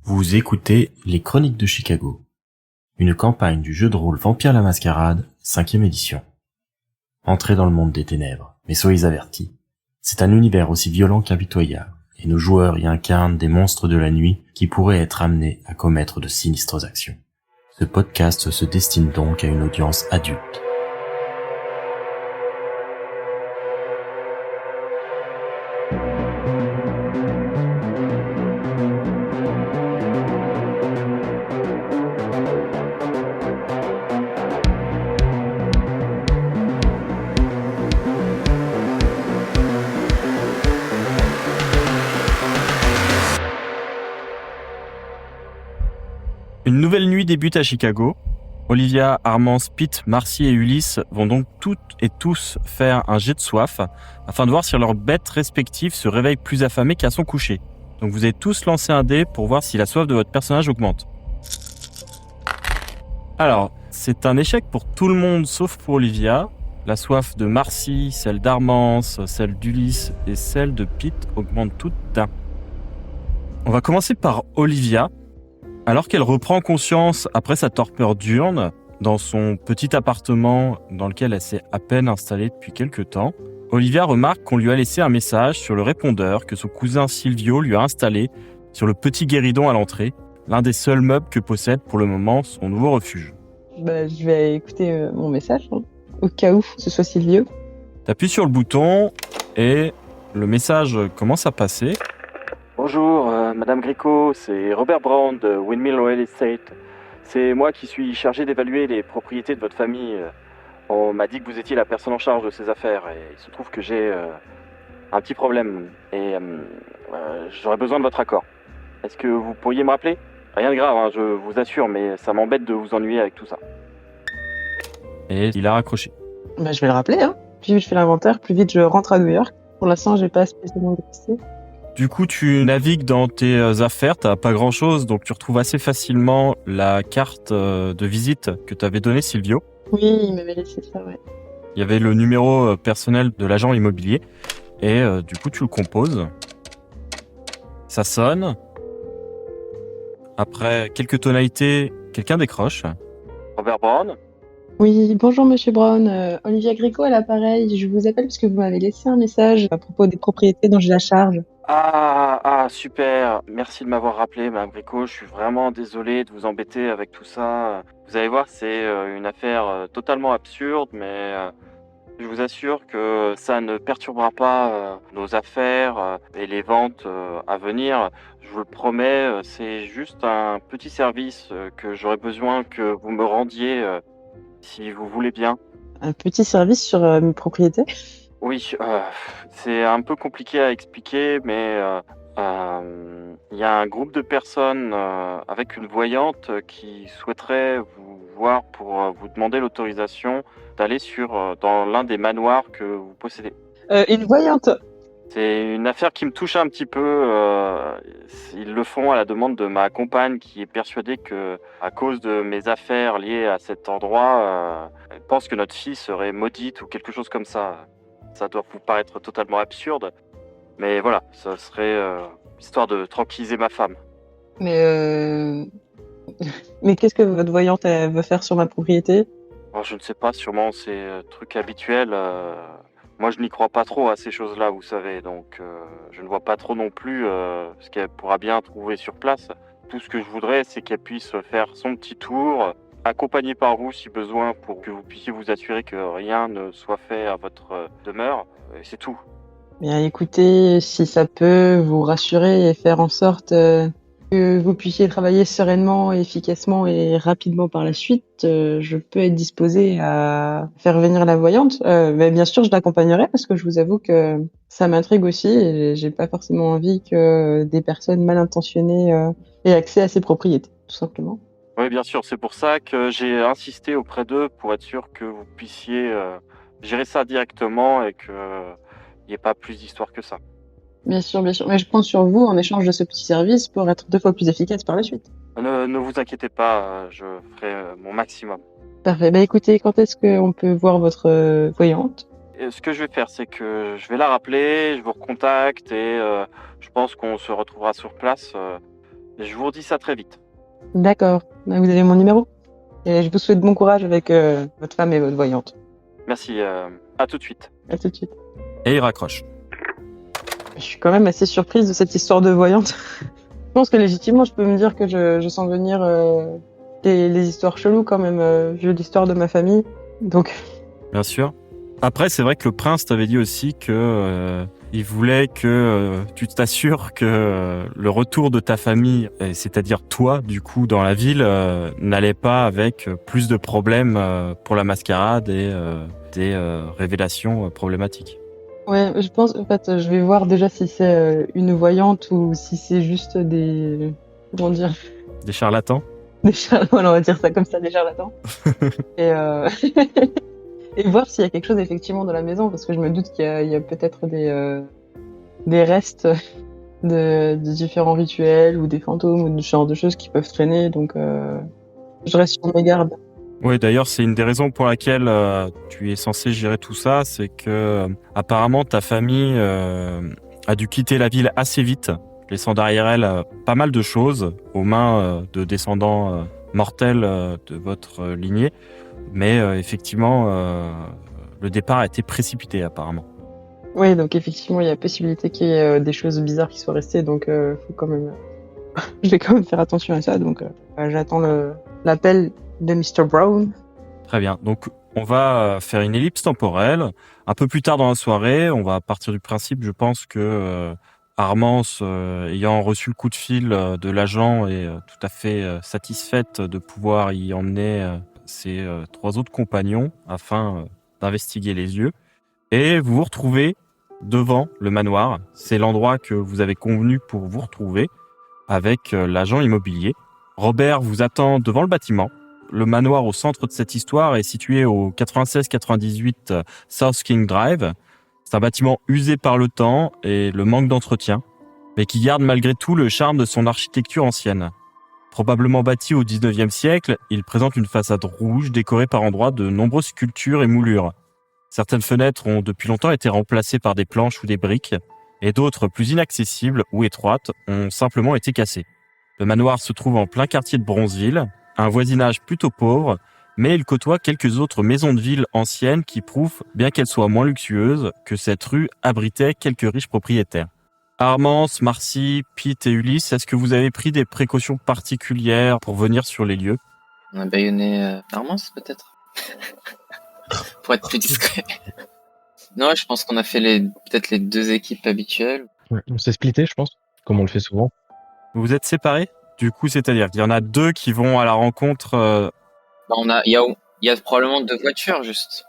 Vous écoutez Les Chroniques de Chicago, une campagne du jeu de rôle Vampire la Mascarade, 5e édition. Entrez dans le monde des ténèbres, mais soyez avertis. C'est un univers aussi violent qu'impitoyable, et nos joueurs y incarnent des monstres de la nuit qui pourraient être amenés à commettre de sinistres actions. Ce podcast se destine donc à une audience adulte. Une nouvelle nuit débute à Chicago. Olivia, Armand, Pete, Marcy et Ulysse vont donc toutes et tous faire un jet de soif afin de voir si leurs bêtes respectives se réveillent plus affamées qu'à son coucher. Donc vous allez tous lancer un dé pour voir si la soif de votre personnage augmente. Alors, c'est un échec pour tout le monde sauf pour Olivia. La soif de Marcy, celle d'Armance, celle d'Ulysse et celle de Pete augmentent toutes d'un. On va commencer par Olivia. Alors qu'elle reprend conscience après sa torpeur diurne, dans son petit appartement dans lequel elle s'est à peine installée depuis quelques temps, Olivia remarque qu'on lui a laissé un message sur le répondeur que son cousin Silvio lui a installé sur le petit guéridon à l'entrée, l'un des seuls meubles que possède pour le moment son nouveau refuge. Je vais écouter mon message, au cas où ce soit Silvio. T'appuies sur le bouton et le message commence à passer. Bonjour, Madame Gricot, c'est Robert Brown de Windmill Real Estate. C'est moi qui suis chargé d'évaluer les propriétés de votre famille. On m'a dit que vous étiez la personne en charge de ces affaires et il se trouve que j'ai un petit problème et j'aurais besoin de votre accord. Est-ce que vous pourriez me rappeler ? Rien de grave, hein, je vous assure, mais ça m'embête de vous ennuyer avec tout ça. Et il a raccroché. Je vais le rappeler, hein. Plus vite je fais l'inventaire, plus vite je rentre à New York. Pour l'instant, j'ai pas spécialement décidé. Du coup, tu navigues dans tes affaires, t'as pas grand-chose, donc tu retrouves assez facilement la carte de visite que t'avait donnée Silvio. Oui, il m'avait laissé ça, ouais. Il y avait le numéro personnel de l'agent immobilier, et du coup, tu le composes. Ça sonne. Après quelques tonalités, quelqu'un décroche. Robert Brown ? Oui, bonjour Monsieur Brown. Olivia Gricot à l'appareil. Je vous appelle parce que vous m'avez laissé un message à propos des propriétés dont j'ai la charge. Ah, super. Merci de m'avoir rappelé, Madame Gricot. Je suis vraiment désolé de vous embêter avec tout ça. Vous allez voir, c'est une affaire totalement absurde, mais je vous assure que ça ne perturbera pas nos affaires et les ventes à venir. Je vous le promets, c'est juste un petit service que j'aurais besoin que vous me rendiez si vous voulez bien. Un petit service sur mes propriétés. Oui, c'est un peu compliqué à expliquer, mais il y a un groupe de personnes avec une voyante qui souhaiterait vous voir pour vous demander l'autorisation d'aller dans l'un des manoirs que vous possédez. Une voyante. C'est une affaire qui me touche un petit peu. Ils le font à la demande de ma compagne qui est persuadée que, à cause de mes affaires liées à cet endroit, elle pense que notre fille serait maudite ou quelque chose comme ça. Ça doit vous paraître totalement absurde, mais voilà, ça serait histoire de tranquilliser ma femme. Mais qu'est-ce que votre voyante elle veut faire sur ma propriété ? Alors, je ne sais pas, sûrement c'est truc habituel. Moi, je n'y crois pas trop à ces choses-là, vous savez, donc je ne vois pas trop non plus ce qu'elle pourra bien trouver sur place. Tout ce que je voudrais, c'est qu'elle puisse faire son petit tour, accompagnée par vous si besoin, pour que vous puissiez vous assurer que rien ne soit fait à votre demeure, et c'est tout. Bien, écoutez, si ça peut vous rassurer et faire en sorte que vous puissiez travailler sereinement, efficacement et rapidement par la suite, je peux être disposée à faire venir la voyante. Mais bien sûr, je l'accompagnerai parce que je vous avoue que ça m'intrigue aussi et j'ai pas forcément envie que des personnes mal intentionnées aient accès à ces propriétés, tout simplement. Oui, bien sûr, c'est pour ça que j'ai insisté auprès d'eux pour être sûr que vous puissiez gérer ça directement et qu'il n'y ait pas plus d'histoire que ça. Bien sûr, mais je compte sur vous en échange de ce petit service pour être 2 fois plus efficace par la suite. Ne vous inquiétez pas, je ferai mon maximum. Parfait. Écoutez, quand est-ce qu'on peut voir votre voyante ? Et ce que je vais faire, c'est que je vais la rappeler, je vous recontacte et je pense qu'on se retrouvera sur place. Je vous redis ça très vite. D'accord. Vous avez mon numéro. Et je vous souhaite bon courage avec votre femme et votre voyante. Merci, à tout de suite. À tout de suite. Et il raccroche. Je suis quand même assez surprise de cette histoire de voyante. Je pense que légitimement, je peux me dire que je sens venir les histoires cheloues quand même, vu l'histoire de ma famille. Donc, Bien sûr. Après, c'est vrai que le prince t'avait dit aussi que il voulait que tu t'assures que le retour de ta famille, c'est-à-dire toi, du coup, dans la ville, n'allait pas avec plus de problèmes pour la mascarade et des révélations problématiques. ouais, je pense, en fait, je vais voir déjà si c'est une voyante ou si c'est juste des, comment dire, Des charlatans? des charlatans, on va dire ça comme ça, des charlatans. Et, et voir s'il y a quelque chose effectivement dans la maison, parce que je me doute il y a peut-être des restes de différents rituels ou des fantômes ou ce genre de choses qui peuvent traîner, donc je reste sur mes gardes. Oui, d'ailleurs, c'est une des raisons pour laquelle tu es censé gérer tout ça, c'est que apparemment ta famille a dû quitter la ville assez vite, laissant derrière elle pas mal de choses aux mains de descendants mortels de votre lignée. Mais effectivement, le départ a été précipité apparemment. Oui, donc effectivement, il y a possibilité qu'il y ait des choses bizarres qui soient restées, donc faut quand même, je vais quand même faire attention à ça. Donc j'attends l'appel de Mr. Brown. Très bien. Donc, on va faire une ellipse temporelle. Un peu plus tard dans la soirée, on va partir du principe, je pense que Armance, ayant reçu le coup de fil de l'agent, est tout à fait satisfaite de pouvoir y emmener ses 3 autres compagnons afin d'investiguer les lieux. Et vous vous retrouvez devant le manoir. C'est l'endroit que vous avez convenu pour vous retrouver avec l'agent immobilier. Robert vous attend devant le bâtiment. Le manoir au centre de cette histoire est situé au 96-98 South King Drive. C'est un bâtiment usé par le temps et le manque d'entretien, mais qui garde malgré tout le charme de son architecture ancienne. Probablement bâti au 19e siècle, il présente une façade rouge décorée par endroits de nombreuses sculptures et moulures. Certaines fenêtres ont depuis longtemps été remplacées par des planches ou des briques, et d'autres, plus inaccessibles ou étroites, ont simplement été cassées. Le manoir se trouve en plein quartier de Bronzeville, un voisinage plutôt pauvre, mais il côtoie quelques autres maisons de ville anciennes qui prouvent, bien qu'elles soient moins luxueuses, que cette rue abritait quelques riches propriétaires. Armance, Marcy, Pete et Ulysse, est-ce que vous avez pris des précautions particulières pour venir sur les lieux ? On a baïonné Armance, peut-être pour être plus discret. Non, je pense qu'on a fait peut-être les 2 équipes habituelles. Ouais, on s'est splitté, je pense, comme on le fait souvent. Vous vous êtes séparés ? Du coup, c'est-à-dire qu'il y en a 2 qui vont à la rencontre... Il y a probablement 2 voitures, juste.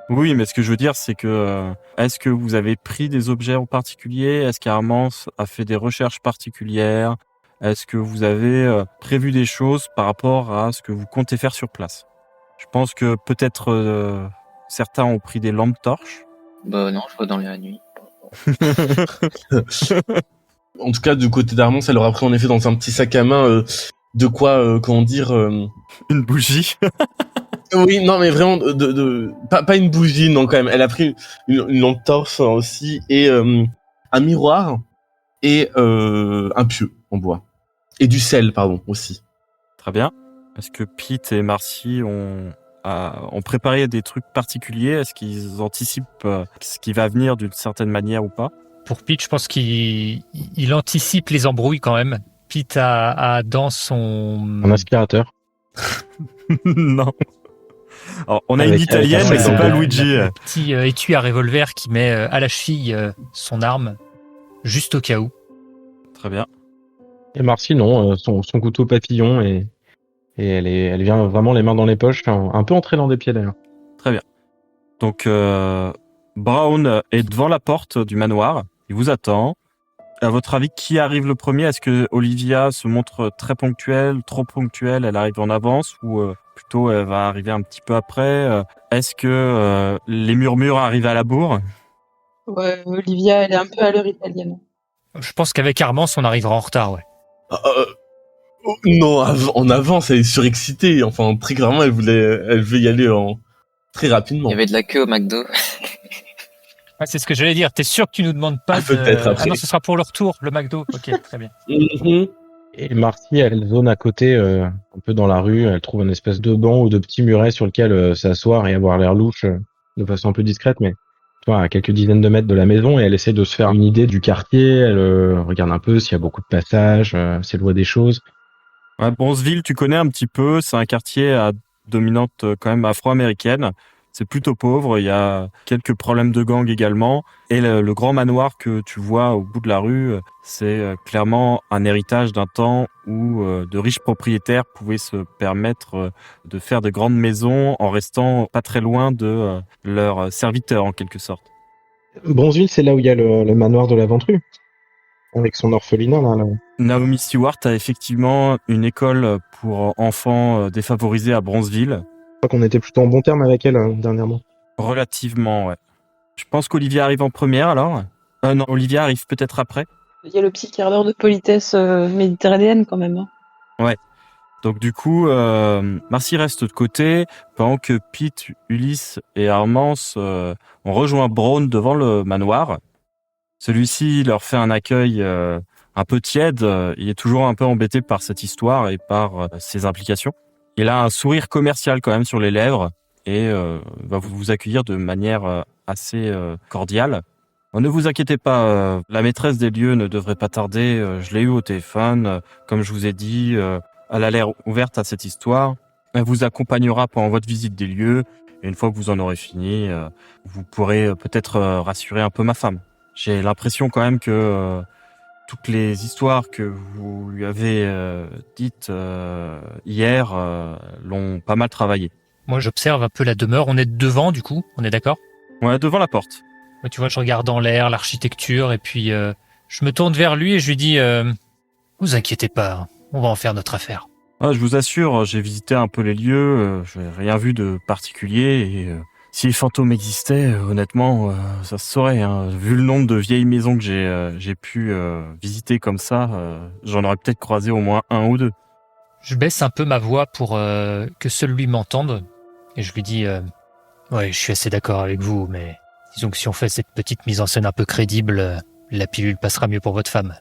Oui, mais ce que je veux dire, c'est que est-ce que vous avez pris des objets en particulier ? Est-ce qu'Armance a fait des recherches particulières ? Est-ce que vous avez prévu des choses par rapport à ce que vous comptez faire sur place ? Je pense que peut-être certains ont pris des lampes torches. Bah non, je vois dans la nuit. En tout cas, du côté d'Armance, elle aura pris en effet dans un petit sac à main de quoi, comment dire... Une bougie. Oui, non, mais vraiment, pas une bougie, non, quand même. Elle a pris une lampe torche aussi, et un miroir, et un pieu en bois. Et du sel, pardon, aussi. Très bien. Est-ce que Pete et Marcy ont préparé des trucs particuliers ? Est-ce qu'ils anticipent ce qui va venir d'une certaine manière ou pas ? Pour Pete, je pense qu'il anticipe les embrouilles quand même. Pete a dans son... Un aspirateur. Non. Alors, on a Avec- une italienne, avec mais un c'est pas sac. Luigi. Un petit étui à revolver qui met à la cheville son arme, juste au cas où. Très bien. Et Marcy, non, son couteau papillon et elle vient vraiment les mains dans les poches, un peu entrée dans des pieds d'ailleurs. Donc, Brown est devant la porte du manoir. Il vous attend. À votre avis, qui arrive le premier ? Est-ce que Olivia se montre très ponctuelle, trop ponctuelle ? Elle arrive en avance ou plutôt elle va arriver un petit peu après ? Est-ce que les murmures arrivent à la bourre ? Ouais, Olivia, elle est un peu à l'heure italienne. Je pense qu'avec Armance, on arrivera en retard, ouais. Non, en avance, elle est surexcitée. Enfin, très clairement, elle veut y aller très rapidement. Il y avait de la queue au McDo. Ouais, c'est ce que j'allais dire. T'es sûr que tu nous demandes pas Ah, peut-être après. Ah non, ce sera pour le retour, le McDo. Ok, très bien. Mhm. Et Marcy, elle zone à côté, un peu dans la rue. Elle trouve une espèce de banc ou de petit muret sur lequel s'asseoir et avoir l'air louche de façon un peu discrète, mais toi, à quelques dizaines de mètres de la maison. Et elle essaie de se faire une idée du quartier. Elle regarde un peu s'il y a beaucoup de passages, si elle voit des choses. Ouais, Bronzeville, tu connais un petit peu. C'est un quartier à dominante quand même afro-américaine. C'est plutôt pauvre. Il y a quelques problèmes de gang également. Et le grand manoir que tu vois au bout de la rue, c'est clairement un héritage d'un temps où de riches propriétaires pouvaient se permettre de faire de grandes maisons en restant pas très loin de leurs serviteurs en quelque sorte. Bronzeville, c'est là où il y a le manoir de la Ventru, avec son orphelinat là. Naomi Stewart a effectivement une école pour enfants défavorisés à Bronzeville. Je crois qu'on était plutôt en bon terme avec elle dernièrement. Relativement, ouais. Je pense qu'Olivia arrive en première alors. Non, Olivia arrive peut-être après. Il y a le petit quart d'heure de politesse méditerranéenne quand même. Hein. Donc du coup, Marcy reste de côté pendant que Pete, Ulysse et Armance ont rejoint Braun devant le manoir. Celui-ci leur fait un accueil un peu tiède. Il est toujours un peu embêté par cette histoire et par ses implications. Il a un sourire commercial quand même sur les lèvres et va vous accueillir de manière assez cordiale. Ne vous inquiétez pas, la maîtresse des lieux ne devrait pas tarder. Je l'ai eu au téléphone. Comme je vous ai dit, elle a l'air ouverte à cette histoire. Elle vous accompagnera pendant votre visite des lieux. Et une fois que vous en aurez fini, vous pourrez peut-être rassurer un peu ma femme. J'ai l'impression quand même que toutes les histoires que vous lui avez dites hier l'ont pas mal travaillé. Moi, j'observe un peu la demeure. On est devant, du coup. On est d'accord? Ouais, devant la porte. Ouais, tu vois, je regarde dans l'air, l'architecture, et puis je me tourne vers lui et je lui dis vous inquiétez pas, on va en faire notre affaire. Je vous assure, j'ai visité un peu les lieux, je n'ai rien vu de particulier et si les fantômes existaient, honnêtement, ça se saurait. Hein. Vu le nombre de vieilles maisons que j'ai pu visiter comme ça, j'en aurais peut-être croisé au moins un ou deux. Je baisse un peu ma voix pour que seul lui m'entende et je lui dis ouais, je suis assez d'accord avec vous, mais disons que si on fait cette petite mise en scène un peu crédible, la pilule passera mieux pour votre femme.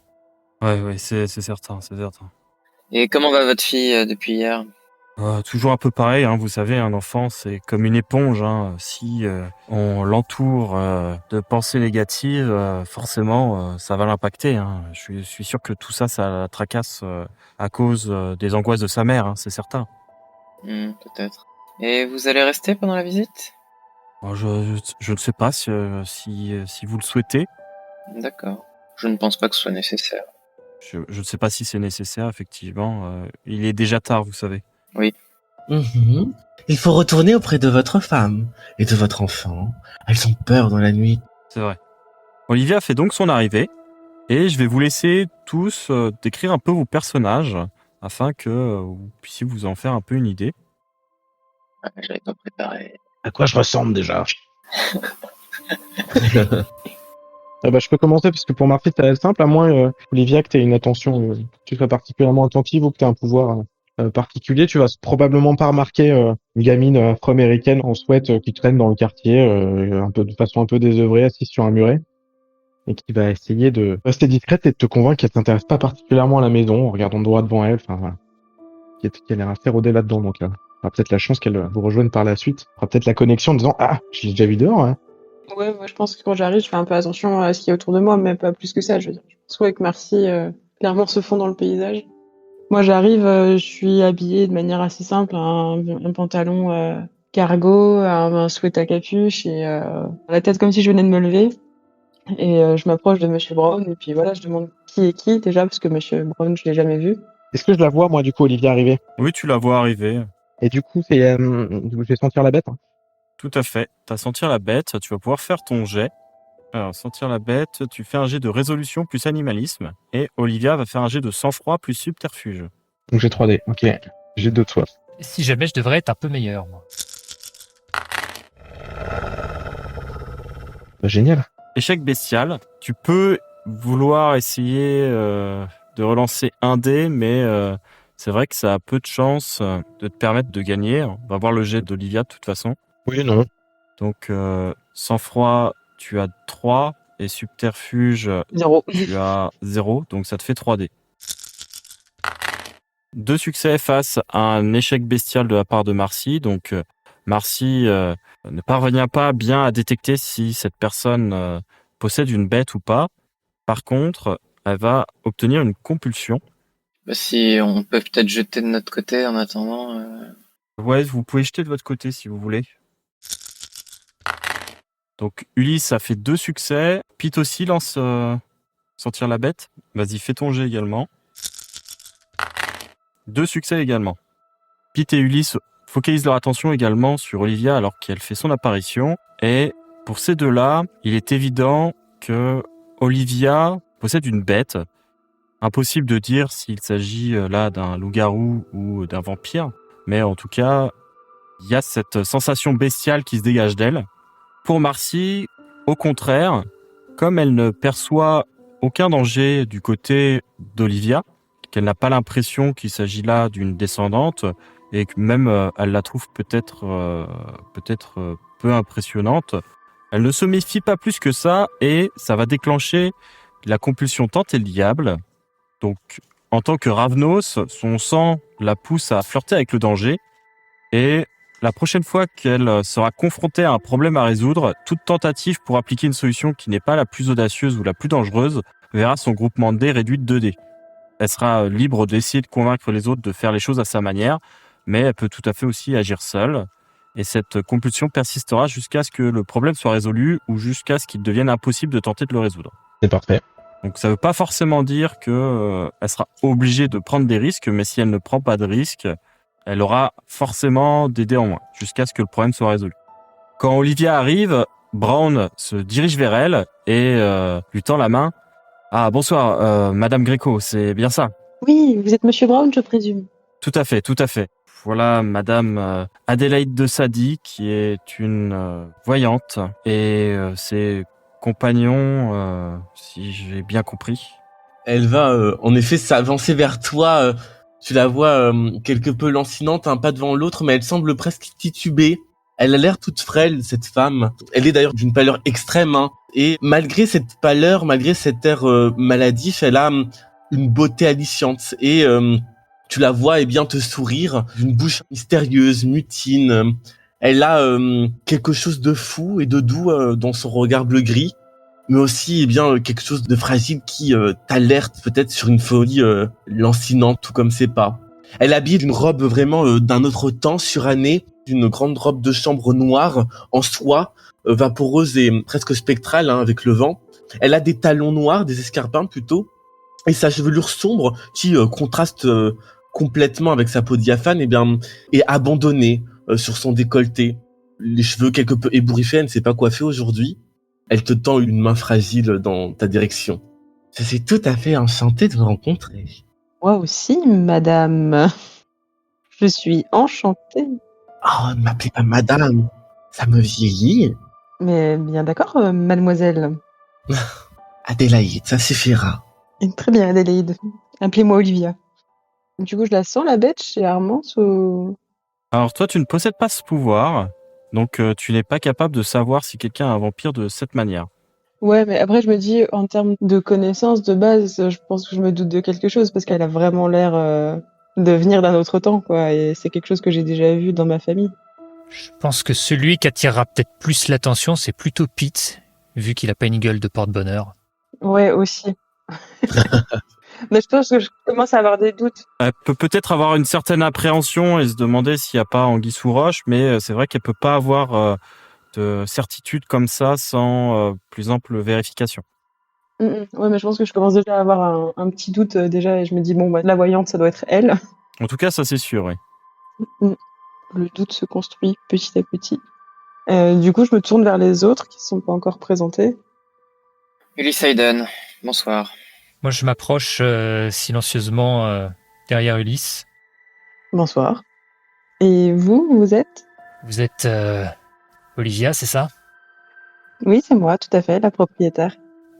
Ouais, c'est certain, c'est certain. Et comment va votre fille depuis hier? Toujours un peu pareil, hein, vous savez, un enfant c'est comme une éponge. Hein. Si on l'entoure de pensées négatives, forcément ça va l'impacter. Hein. Je suis sûr que tout ça la tracasse à cause des angoisses de sa mère, hein, c'est certain. Peut-être. Et vous allez rester pendant la visite? Je ne sais pas si vous le souhaitez. D'accord. Je ne pense pas que ce soit nécessaire. Je ne sais pas si c'est nécessaire, effectivement. Il est déjà tard, vous savez. Oui. Il faut retourner auprès de votre femme et de votre enfant. Elles ont peur dans la nuit. C'est vrai. Olivia fait donc son arrivée et je vais vous laisser tous décrire un peu vos personnages afin que vous puissiez vous en faire un peu une idée. J'avais pas préparé. À quoi je ressemble déjà? Je peux commencer parce que pour Marcy, ça va être simple, à moins, Olivia, que tu aies une attention, que tu sois particulièrement attentive ou que tu aies un pouvoir particulier. Tu vas probablement pas remarquer une gamine afro-américaine en sweat qui traîne dans le quartier, un peu de façon un peu désœuvrée, assise sur un muret, et qui va essayer de rester discrète et de te convaincre qu'elle s'intéresse pas particulièrement à la maison en regardant droit devant elle. Enfin voilà, qu'elle a l'air assez rodée là-dedans. Donc, on aura peut-être la chance qu'elle vous rejoigne par la suite. On aura peut-être la connexion en disant je l'ai déjà vu dehors. Hein. Ouais, moi je pense que quand j'arrive, je fais un peu attention à ce qu'il y a autour de moi, mais pas plus que ça. Je veux dire, je pense ouais, que Marcy clairement se fond dans le paysage. Moi j'arrive, je suis habillée de manière assez simple, un pantalon cargo, un sweat à capuche et la tête comme si je venais de me lever. Et je m'approche de Monsieur Brown et puis voilà, je demande qui est qui déjà parce que Monsieur Brown je l'ai jamais vu. Est-ce que je la vois moi du coup, Olivia, arriver? Oui, tu la vois arriver. Et du coup, je vais sentir la bête. Hein. Tout à fait. Tu as sentir la bête, tu vas pouvoir faire ton jet. Alors, sentir la bête, tu fais un jet de résolution plus animalisme. Et Olivia va faire un jet de sang-froid plus subterfuge. Donc j'ai 3D, ok. J'ai 2 de soif. Si jamais je devrais être un peu meilleur, moi. Génial. Échec bestial. Tu peux vouloir essayer de relancer un dé, mais c'est vrai que ça a peu de chances de te permettre de gagner. On va voir le jet d'Olivia de toute façon. Oui, non. Donc, sang-froid, tu as 3 et subterfuge, 0. tu as 0. Donc, ça te fait 3 dés. 2 succès face à un échec bestial de la part de Marcy. Donc, Marcy ne parvient pas bien à détecter si cette personne possède une bête ou pas. Par contre, elle va obtenir une compulsion. Bah, si on peut peut-être jeter de notre côté en attendant. Ouais, vous pouvez jeter de votre côté si vous voulez. Donc, Ulysse a fait 2 succès. Pete aussi lance sentir la bête. Vas-y, fais ton jet également. 2 succès également. Pete et Ulysse focalisent leur attention également sur Olivia alors qu'elle fait son apparition. Et pour ces deux-là, il est évident que Olivia possède une bête. Impossible de dire s'il s'agit là d'un loup-garou ou d'un vampire. Mais en tout cas, il y a cette sensation bestiale qui se dégage d'elle. Pour Marcy, au contraire, comme elle ne perçoit aucun danger du côté d'Olivia, qu'elle n'a pas l'impression qu'il s'agit là d'une descendante, et que même elle la trouve peut-être peu impressionnante, elle ne se méfie pas plus que ça, et ça va déclencher la compulsion tenter le diable. Donc, en tant que Ravnos, son sang la pousse à flirter avec le danger, et la prochaine fois qu'elle sera confrontée à un problème à résoudre, toute tentative pour appliquer une solution qui n'est pas la plus audacieuse ou la plus dangereuse verra son groupement de dés réduit de 2 dés. Elle sera libre d'essayer de convaincre les autres de faire les choses à sa manière, mais elle peut tout à fait aussi agir seule. Et cette compulsion persistera jusqu'à ce que le problème soit résolu ou jusqu'à ce qu'il devienne impossible de tenter de le résoudre. C'est parfait. Donc ça ne veut pas forcément dire que elle sera obligée de prendre des risques, mais si elle ne prend pas de risques, elle aura forcément des dés en moins, jusqu'à ce que le problème soit résolu. Quand Olivia arrive, Brown se dirige vers elle et lui tend la main. « Ah, bonsoir, Madame Gréco, c'est bien ça ?» Oui, vous êtes Monsieur Brown, je présume. Tout à fait, tout à fait. Voilà Madame Adélaïde de Sadi, qui est une voyante, et ses compagnons, si j'ai bien compris. Elle va en effet s'avancer vers toi. Tu la vois quelque peu lancinante, un pas devant l'autre, mais elle semble presque titubée. Elle a l'air toute frêle, cette femme. Elle est d'ailleurs d'une pâleur extrême, hein. Et malgré cette pâleur, malgré cet air maladif, elle a une beauté aliciante. Et tu la vois bien te sourire, d'une bouche mystérieuse, mutine. Elle a quelque chose de fou et de doux dans son regard bleu-gris, mais aussi quelque chose de fragile qui t'alerte peut-être sur une folie lancinante, tout comme ses pas. Elle habille d'une robe vraiment d'un autre temps, surannée, d'une grande robe de chambre noire en soie, vaporeuse et presque spectrale, hein, avec le vent. Elle a des talons noirs, des escarpins plutôt, et sa chevelure sombre qui contraste complètement avec sa peau diaphane, est abandonnée sur son décolleté. Les cheveux quelque peu ébouriffés, elle ne sait pas quoi faire aujourd'hui. Elle te tend une main fragile dans ta direction. Je suis tout à fait enchanté de vous rencontrer. Moi aussi, madame. Je suis enchantée. Oh, ne m'appelez pas madame. Ça me vieillit. Mais bien d'accord, mademoiselle. Adélaïde, ça suffira. Très bien, Adélaïde. Appelez-moi Olivia. Du coup, je la sens, la bête, chez Armance ou... Alors toi, tu ne possèdes pas ce pouvoir, donc tu n'es pas capable de savoir si quelqu'un est un vampire de cette manière. Ouais, mais après, je me dis, en termes de connaissances de base, je pense que je me doute de quelque chose, parce qu'elle a vraiment l'air de venir d'un autre temps, quoi, et c'est quelque chose que j'ai déjà vu dans ma famille. Je pense que celui qui attirera peut-être plus l'attention, c'est plutôt Pete, vu qu'il a pas une gueule de porte-bonheur. Ouais, aussi. Mais je pense que je commence à avoir des doutes. Elle peut peut-être avoir une certaine appréhension et se demander s'il n'y a pas anguille sous roche, mais c'est vrai qu'elle peut pas avoir de certitude comme ça sans plus ample vérification. Ouais, mais je pense que je commence déjà à avoir un petit doute déjà, et je me dis, bon, bah, la voyante, ça doit être elle. En tout cas, ça c'est sûr, oui. Le doute se construit petit à petit. Du coup, je me tourne vers les autres qui ne sont pas encore présentés. Ulysse Hayden, bonsoir. Moi, je m'approche silencieusement derrière Ulysse. Bonsoir. Et vous êtes ? Vous êtes Olivia, c'est ça ? Oui, c'est moi, tout à fait, la propriétaire.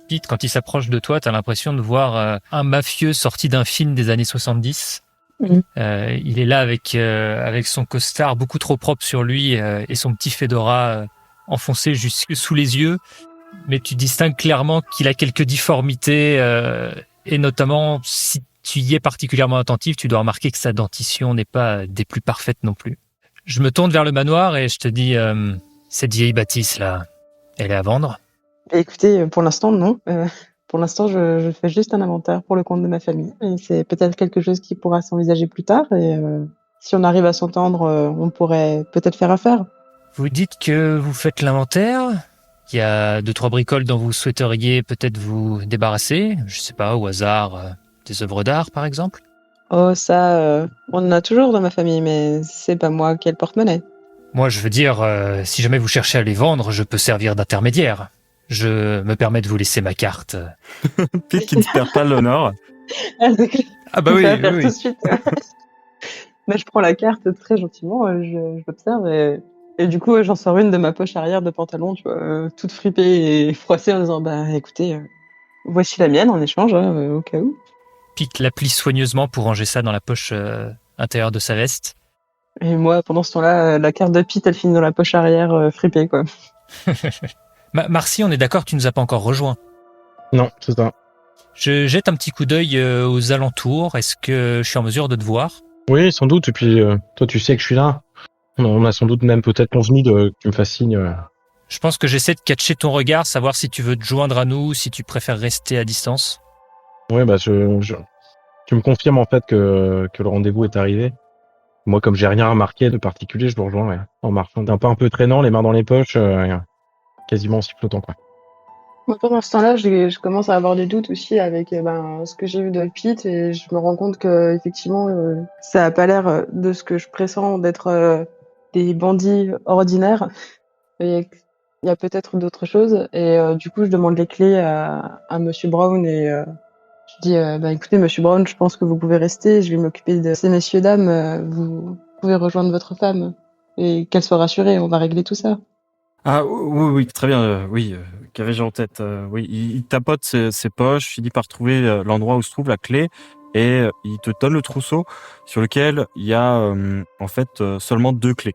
Pete, quand il s'approche de toi, t'as l'impression de voir un mafieux sorti d'un film des années 70. Il est là avec son costard beaucoup trop propre sur lui et son petit fedora enfoncé jusque sous les yeux. Mais tu distingues clairement qu'il a quelques difformités et notamment si tu y es particulièrement attentif, tu dois remarquer que sa dentition n'est pas des plus parfaites non plus. Je me tourne vers le manoir et je te dis, cette vieille bâtisse là, elle est à vendre? Écoutez, pour l'instant, non. Pour l'instant, je fais juste un inventaire pour le compte de ma famille. Et c'est peut-être quelque chose qui pourra s'envisager plus tard. Et si on arrive à s'entendre, on pourrait peut-être faire affaire. Vous dites que vous faites l'inventaire? Il y a 2-3 bricoles dont vous souhaiteriez peut-être vous débarrasser? Je sais pas, au hasard, des œuvres d'art par exemple? Oh, ça, on en a toujours dans ma famille, mais c'est pas moi qui ai le porte-monnaie. Moi, je veux dire, si jamais vous cherchez à les vendre, je peux servir d'intermédiaire. Je me permets de vous laisser ma carte. Pete qui ne perd pas l'honneur. Ah bah On oui, va faire oui, tout oui. de suite. Mais je prends la carte très gentiment, je l'observe et du coup, j'en sors une de ma poche arrière de pantalon, tu vois, toute fripée et froissée en disant, bah écoutez, voici la mienne en échange, au cas où. Pete la plie soigneusement pour ranger ça dans la poche intérieure de sa veste. Et moi, pendant ce temps-là, la carte de Pete, elle finit dans la poche arrière, fripée, quoi. Marcy, on est d'accord, tu nous as pas encore rejoint. Non, c'est ça. Je jette un petit coup d'œil aux alentours. Est-ce que je suis en mesure de te voir? Oui, sans doute. Et puis, toi, tu sais que je suis là. On a sans doute même peut-être convenu que tu me fasses signe. Je pense que j'essaie de catcher ton regard, savoir si tu veux te joindre à nous ou si tu préfères rester à distance. Oui, bah, tu me confirmes en fait que le rendez-vous est arrivé. Moi, comme j'ai rien remarqué de particulier, je vous rejoins, ouais, en marchant d'un pas un peu traînant, les mains dans les poches, quasiment en sifflotant, quoi. Moi, pendant ce temps-là, je commence à avoir des doutes aussi avec ce que j'ai vu de Pete et je me rends compte que effectivement, ça a pas l'air de ce que je pressens d'être des bandits ordinaires. Et il y a peut-être d'autres choses. Et du coup, je demande les clés à Monsieur Brown et je dis, écoutez, Monsieur Brown, je pense que vous pouvez rester. Je vais m'occuper de ces messieurs dames. Vous pouvez rejoindre votre femme et qu'elle soit rassurée. On va régler tout ça. Ah oui, très bien, oui, qu'avais-je en tête? Oui, il tapote ses poches, finit par trouver l'endroit où se trouve la clé et il te donne le trousseau sur lequel il y a en fait seulement 2 clés.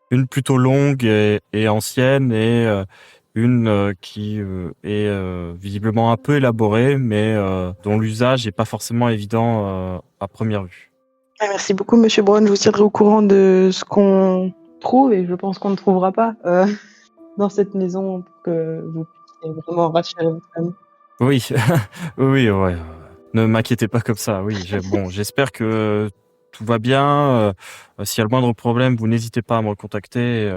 Une plutôt longue et ancienne et une qui est visiblement un peu élaborée mais dont l'usage est pas forcément évident à première vue. Merci beaucoup, Monsieur Brown. Je vous tiendrai au courant de ce qu'on trouve et je pense qu'on ne trouvera pas dans cette maison pour que vous puissiez vraiment rassurer votre famille. Oui, oui, ouais. Ne m'inquiétez pas comme ça. Oui, j'espère que tout va bien. S'il y a le moindre problème, vous n'hésitez pas à me recontacter,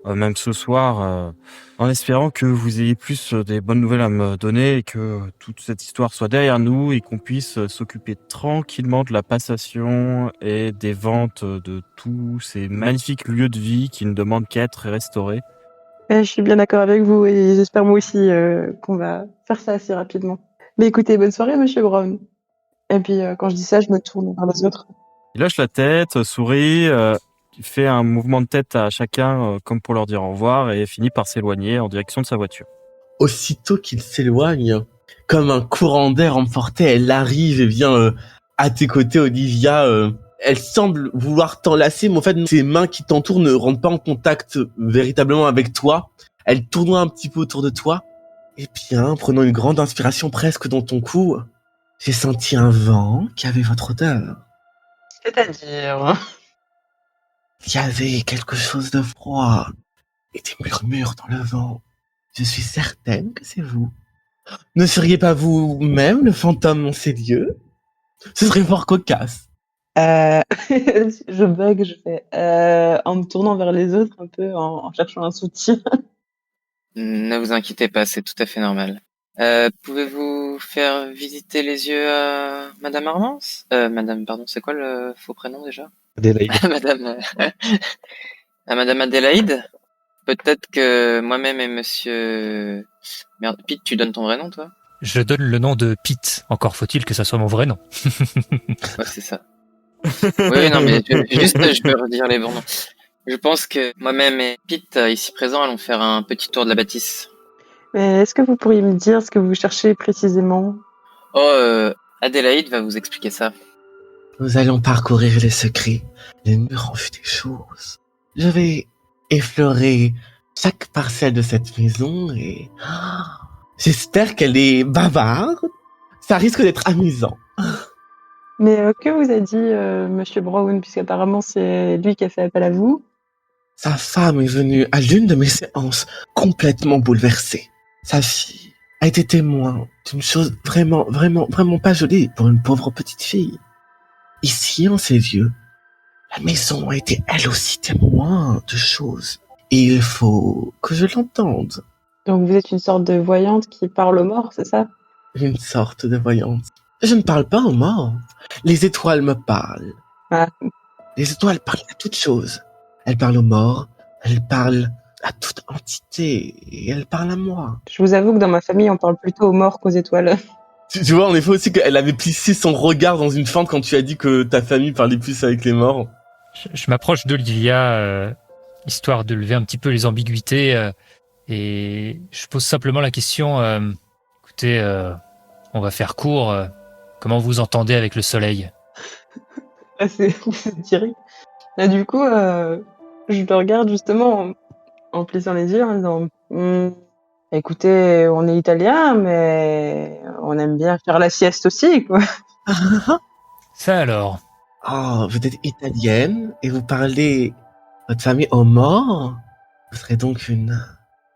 même ce soir, en espérant que vous ayez plus des bonnes nouvelles à me donner et que toute cette histoire soit derrière nous et qu'on puisse s'occuper tranquillement de la passation et des ventes de tous ces magnifiques lieux de vie qui ne demandent qu'à être restaurés. Je suis bien d'accord avec vous et j'espère moi aussi qu'on va faire ça assez rapidement. Mais écoutez, bonne soirée, Monsieur Brown. Et puis quand je dis ça, je me tourne vers les autres. Il lâche la tête, sourit, il fait un mouvement de tête à chacun comme pour leur dire au revoir et finit par s'éloigner en direction de sa voiture. Aussitôt qu'il s'éloigne, comme un courant d'air emporté, elle arrive et vient à tes côtés, Olivia. Elle semble vouloir t'enlacer, mais en fait, ses mains qui t'entourent ne rentrent pas en contact véritablement avec toi. Elle tournoie un petit peu autour de toi. Et bien, prenant une grande inspiration presque dans ton cou, j'ai senti un vent qui avait votre odeur. C'est-à-dire Il y avait quelque chose de froid et des murmures dans le vent. Je suis certaine que c'est vous. Ne seriez pas vous-même le fantôme dans ces lieux? Ce serait fort cocasse. je bug, je fais en me tournant vers les autres un peu en cherchant un soutien. Ne vous inquiétez pas, c'est tout à fait normal. Pouvez-vous faire visiter les yeux à Madame Armance? Madame, pardon, c'est quoi le faux prénom déjà? Adélaïde. À Madame Adélaïde? Peut-être que moi-même et Monsieur... Merde, Pete, tu donnes ton vrai nom, toi? Je donne le nom de Pete. Encore faut-il que ça soit mon vrai nom. Ouais, c'est ça. Oui, non, mais je peux redire les bons noms. Je pense que moi-même et Pete, ici présents, allons faire un petit tour de la bâtisse. Mais est-ce que vous pourriez me dire ce que vous cherchez précisément? Adélaïde va vous expliquer ça. Nous allons parcourir les secrets, les murs en vue des choses. Je vais effleurer chaque parcelle de cette maison et... j'espère qu'elle est bavarde. Ça risque d'être amusant. Mais que vous a dit Monsieur Brown, puisqu'apparemment c'est lui qui a fait appel à vous? Sa femme est venue à l'une de mes séances complètement bouleversée. Sa fille a été témoin d'une chose vraiment pas jolie pour une pauvre petite fille. Ici, en ces lieux, la maison a été elle aussi témoin de choses. Et il faut que je l'entende. Donc vous êtes une sorte de voyante qui parle aux morts, c'est ça? Une sorte de voyante. Je ne parle pas aux morts. Les étoiles me parlent. Ah. Les étoiles parlent à toutes choses. Elles parlent aux morts, elles parlent à toute entité, et elles parlent à moi. Je vous avoue que dans ma famille, on parle plutôt aux morts qu'aux étoiles. Tu vois, en effet aussi qu'elle avait plissé son regard dans une fente quand tu as dit que ta famille parlait plus avec les morts. Je m'approche d'Olivia, histoire de lever un petit peu les ambiguïtés, et je pose simplement la question, écoutez, on va faire court, comment vous entendez avec le soleil? Ah, c'est direct. Et du coup, je le regarde justement en plissant les yeux en disant écoutez, on est italien, mais on aime bien faire la sieste aussi, quoi. Ça alors? Oh, vous êtes italienne et vous parlez votre famille aux morts? Vous serez donc une...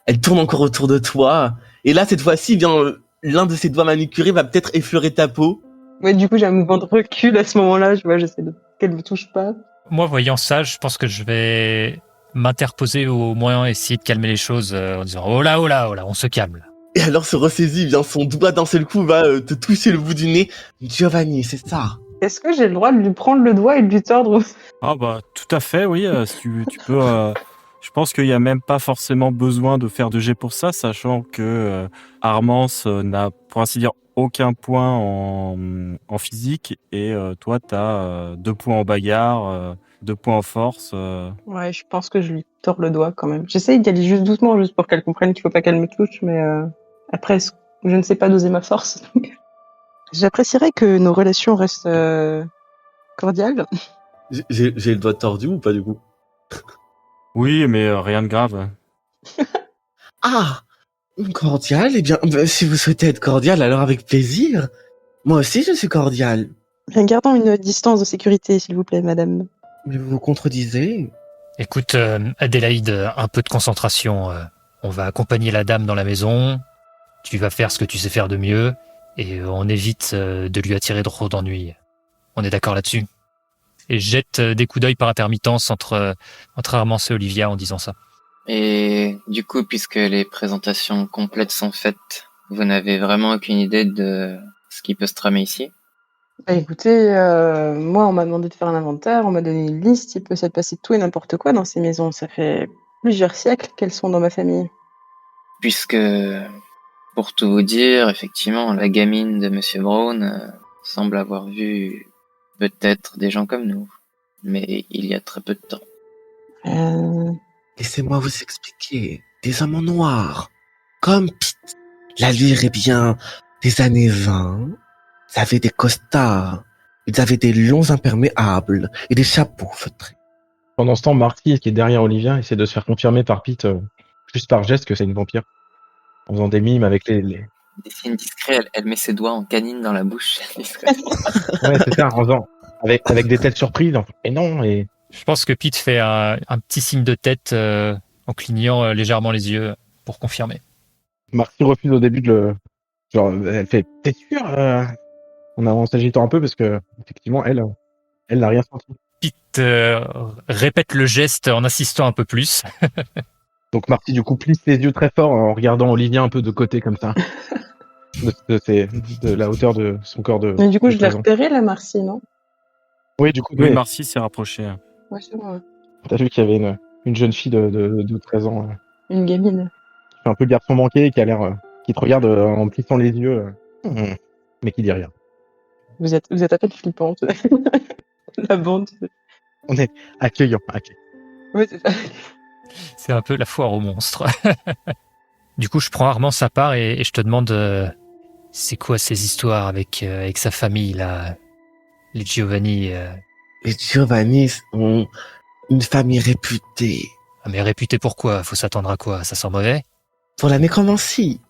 Elle tourne encore autour de toi. Et là, cette fois-ci, bien, l'un de ses doigts manucurés va peut-être effleurer ta peau. Ouais, du coup, j'ai un mouvement de recul à ce moment-là. Je vois, j'essaie qu'elle me touche pas. Moi, voyant ça, je pense que je vais m'interposer au moins essayer de calmer les choses en disant oh là, on se calme. Et alors se ressaisit, bien, son doigt d'un seul coup va te toucher le bout du nez. Giovanni, c'est ça. Est-ce que j'ai le droit de lui prendre le doigt et de lui tordre? Ah bah tout à fait, oui. Si tu peux. Je pense qu'il n'y a même pas forcément besoin de faire de jet pour ça, sachant que Armance n'a, pour ainsi dire, aucun point en physique et toi, tu as 2 points en bagarre, 2 points en force. Ouais, je pense que je lui tords le doigt quand même. J'essaye d'y aller juste doucement, juste pour qu'elle comprenne qu'il faut pas qu'elle me touche, mais après, je ne sais pas doser ma force. J'apprécierais que nos relations restent cordiales. J'ai le doigt tordu ou pas du coup? Oui, mais rien de grave. Ah, cordial, eh bien, si vous souhaitez être cordial, alors avec plaisir. Moi aussi, je suis cordial. Bien, gardons une distance de sécurité, s'il vous plaît, madame. Mais vous vous contredisez. Écoute, Adélaïde, un peu de concentration. On va accompagner la dame dans la maison. Tu vas faire ce que tu sais faire de mieux. Et on évite de lui attirer trop d'ennuis. On est d'accord là-dessus? Et je jette des coups d'œil par intermittence entre Armance et Olivia en disant ça. Et du coup, puisque les présentations complètes sont faites, vous n'avez vraiment aucune idée de ce qui peut se tramer ici? Bah, écoutez, moi, on m'a demandé de faire un inventaire, on m'a donné une liste, il peut se passer tout et n'importe quoi dans ces maisons. Ça fait plusieurs siècles qu'elles sont dans ma famille. Puisque, pour tout vous dire, effectivement, la gamine de Monsieur Brown semble avoir vu peut-être des gens comme nous, mais il y a très peu de temps. Laissez-moi vous expliquer. Des hommes en noir. Comme Pete. L'allure est bien des années 20. Ils avaient des costards. Ils avaient des longs imperméables et des chapeaux feutrés. Pendant ce temps, Marty, qui est derrière Olivia, essaie de se faire confirmer par Pete, juste par geste, que c'est une vampire. En faisant des mimes avec les... Des signes discrets, elle met ses doigts en canine dans la bouche. Ouais, c'est ça, en faisant... Avec des têtes surprises. Et non, et... Je pense que Pete fait un petit signe de tête en clignant légèrement les yeux pour confirmer. Marty refuse au début de le... Genre, elle fait « T'es sûr ?» en s'agitant un peu parce que, effectivement, elle n'a rien senti. Pete répète le geste en insistant un peu plus. Donc Marty, du coup, plisse les yeux très fort en regardant Olivia un peu de côté, comme ça. de la hauteur de son corps de... Mais du coup, de je l'ai 13 ans. repéré, là, Marcy, non? Oui, du coup, Oui, oui. Marcy s'est rapprochée. Ouais, c'est bon. T'as vu qu'il y avait une jeune fille de 13 ans Une gamine. qui fait un peu garçon manqué et qui a l'air... qui te regarde en plissant les yeux, mais qui dit rien. Vous êtes à peine flippante. La bande. On est accueillant. Oui, c'est ça. C'est un peu la foire aux monstres. Du coup, je prends Armand sa part et je te demande c'est quoi ces histoires avec sa famille, là, les Giovanni Les Giovanni ont une famille réputée. Ah, mais réputé pourquoi? Faut s'attendre à quoi? Ça sent mauvais? Pour la nécromancie.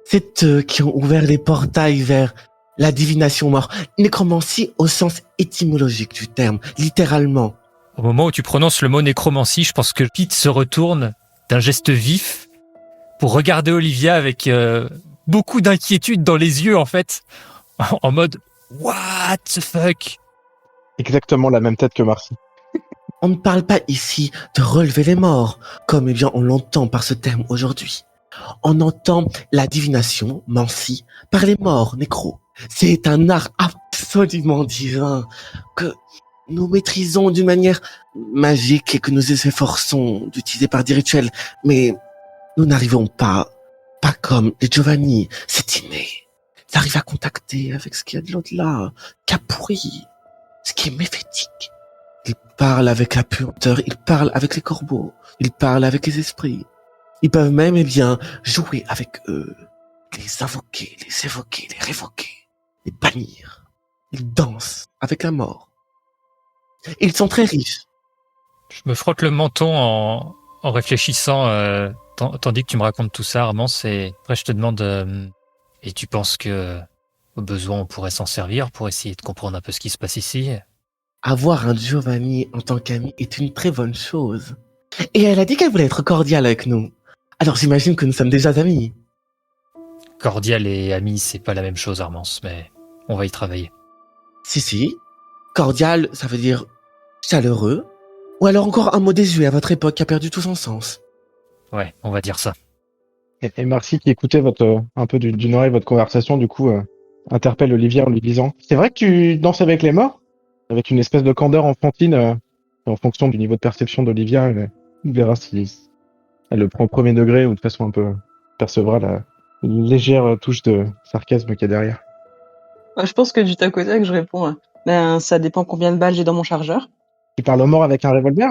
C'est eux qui ont ouvert les portails vers La divination mort. Nécromancie au sens étymologique du terme, littéralement. Au moment où tu prononces le mot nécromancie, je pense que Pete se retourne d'un geste vif pour regarder Olivia avec beaucoup d'inquiétude dans les yeux, en fait, en mode « What the fuck ?» Exactement la même tête que Marcy. On ne parle pas ici de relever les morts, comme eh bien on l'entend par ce terme aujourd'hui. On entend la divination, mancie, par les morts, nécro. C'est un art absolument divin que nous maîtrisons d'une manière magique et que nous nous efforçons d'utiliser par des rituels, mais nous n'arrivons pas comme les Giovanni, c'est inné. Ils arrivent à contacter avec ce qu'il y a de l'au-delà, qui a pourri, ce qui est méphétique. Ils parlent avec la puanteur, ils parlent avec les corbeaux, ils parlent avec les esprits. Ils peuvent même, eh bien, jouer avec eux, les invoquer, les évoquer, les révoquer, les bannir. Ils dansent avec la mort. Ils sont très riches. Je me frotte le menton en réfléchissant, tandis que tu me racontes tout ça, Armance, et après je te demande, et tu penses que, au besoin, on pourrait s'en servir pour essayer de comprendre un peu ce qui se passe ici? Avoir un Giovanni en tant qu'ami est une très bonne chose. Et elle a dit qu'elle voulait être cordiale avec nous. Alors j'imagine que nous sommes déjà amis. Cordial et ami, c'est pas la même chose, Armance, mais on va y travailler. Si. Cordial, ça veut dire chaleureux. Ou alors encore un mot désuet à votre époque qui a perdu tout son sens. Ouais, on va dire ça. Et Marcy qui écoutait un peu d'une oreille votre conversation, du coup, interpelle Olivia en lui disant « C'est vrai que tu danses avec les morts ?» Avec une espèce de candeur enfantine, en fonction du niveau de perception d'Olivia, elle verra si elle le prend au premier degré ou de façon un peu percevra la légère touche de sarcasme qu'il y a derrière. Je pense que du tac au tac, je réponds ça dépend combien de balles j'ai dans mon chargeur. Tu parles aux morts avec un revolver?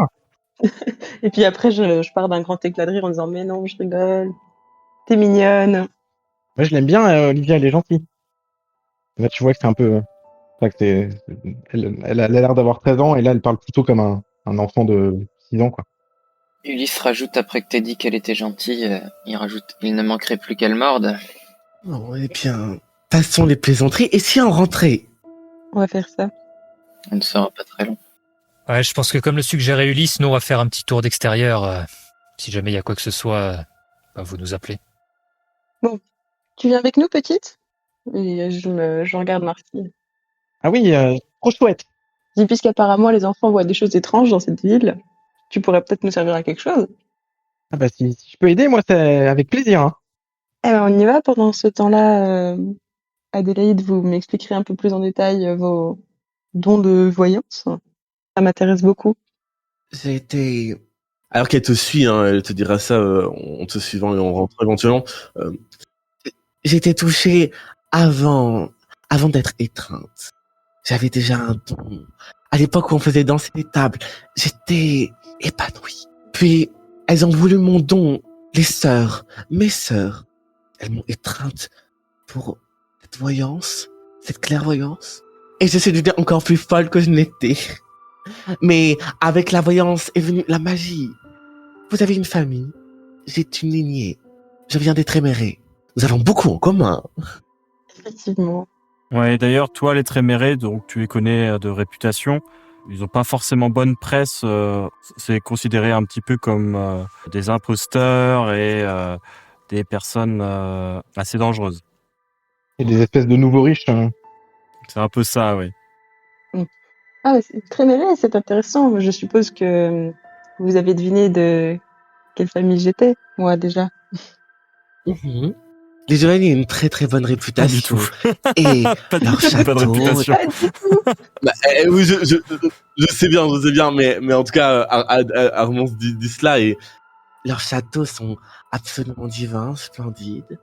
Et puis après, je pars d'un grand éclat de rire en disant mais non, je rigole. T'es mignonne. Ouais, je l'aime bien, Olivia, elle est gentille. Là, tu vois que c'est un peu... elle a l'air d'avoir 13 ans et là, elle parle plutôt comme un enfant de 6 ans, quoi. Ulysse rajoute, après que t'aies dit qu'elle était gentille, il rajoute « Il ne manquerait plus qu'elle morde Oh, eh bien, passons les plaisanteries et si on rentrait? On va faire ça. ». On ne sera pas très long. Ouais, je pense que comme le suggérait Ulysse, nous on va faire un petit tour d'extérieur. Si jamais il y a quoi que ce soit, vous nous appelez. Tu viens avec nous, petite? Et je regarde Marcy. Ah oui, trop chouette. Je dis, puisqu'apparemment les enfants voient des choses étranges dans cette ville, tu pourrais peut-être nous servir à quelque chose. Ah bah si je peux aider, moi, c'est avec plaisir, hein. Eh ben, on y va. Pendant ce temps-là, Adélaïde, vous m'expliquerez un peu plus en détail vos dons de voyance. Ça m'intéresse beaucoup. J'ai été... Alors qu'elle te suit, hein, elle te dira ça en te suivant et on rentre éventuellement. J'ai été touchée avant d'être étreinte. J'avais déjà un don. À l'époque où on faisait danser les tables, j'étais épanouie. Puis, elles ont voulu mon don, les sœurs, mes sœurs. Elles m'ont étreinte pour cette voyance, cette clairvoyance. Et je suis devenue encore plus folle que je n'étais. Mais avec la voyance est venue la magie. Vous avez une famille, j'ai une lignée. Je viens d'être émérée. Nous avons beaucoup en commun. Effectivement. Ouais, d'ailleurs, toi, les Trémérés, donc tu les connais de réputation, ils ont pas forcément bonne presse. C'est considéré un petit peu comme des imposteurs et des personnes assez dangereuses. Et des espèces de nouveaux riches. C'est un peu ça, oui. Ah, c'est très mêlé, c'est intéressant. Je suppose que vous avez deviné de quelle famille j'étais, moi, déjà. Mhm. Les Giovanni ont une très très bonne réputation. Pas du tout. Et Pas leur du tout, pas de château... réputation. Pas du tout. Bah, oui, je sais bien, mais en tout cas, Armand dit cela et leurs châteaux sont absolument divins, splendides.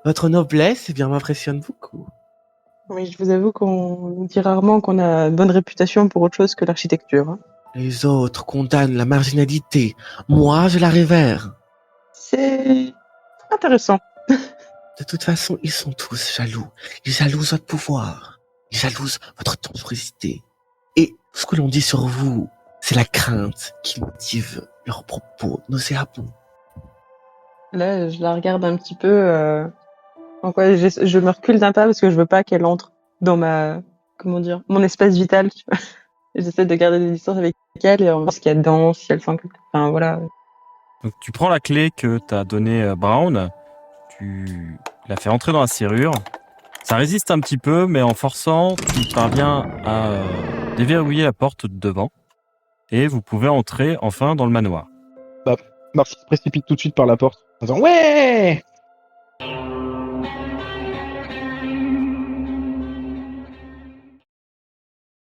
Votre noblesse, eh bien, m'impressionne beaucoup. Oui, je vous avoue qu'on dit rarement qu'on a une bonne réputation pour autre chose que l'architecture. Hein. Les autres condamnent la marginalité. Moi, je la révère. C'est intéressant. De toute façon, ils sont tous jaloux. Ils jalousent votre pouvoir. Ils jalousent votre dangerosité. Et ce que l'on dit sur vous, c'est la crainte qui motive leurs propos nauséabonds. Là, je la regarde un petit peu. En quoi, je me recule d'un pas parce que je veux pas qu'elle entre dans ma, comment dire, mon espace vital. Tu vois. J'essaie de garder des distances avec elle et on voit ce qu'il y a dedans, si elle sent que... Enfin, voilà. Donc tu prends la clé que t'as donnée Brown, tu la fais entrer dans la serrure. Ça résiste un petit peu, mais en forçant, tu parviens à déverrouiller la porte de devant. Et vous pouvez entrer enfin dans le manoir. Marcy se précipite tout de suite par la porte en disant « Ouais !»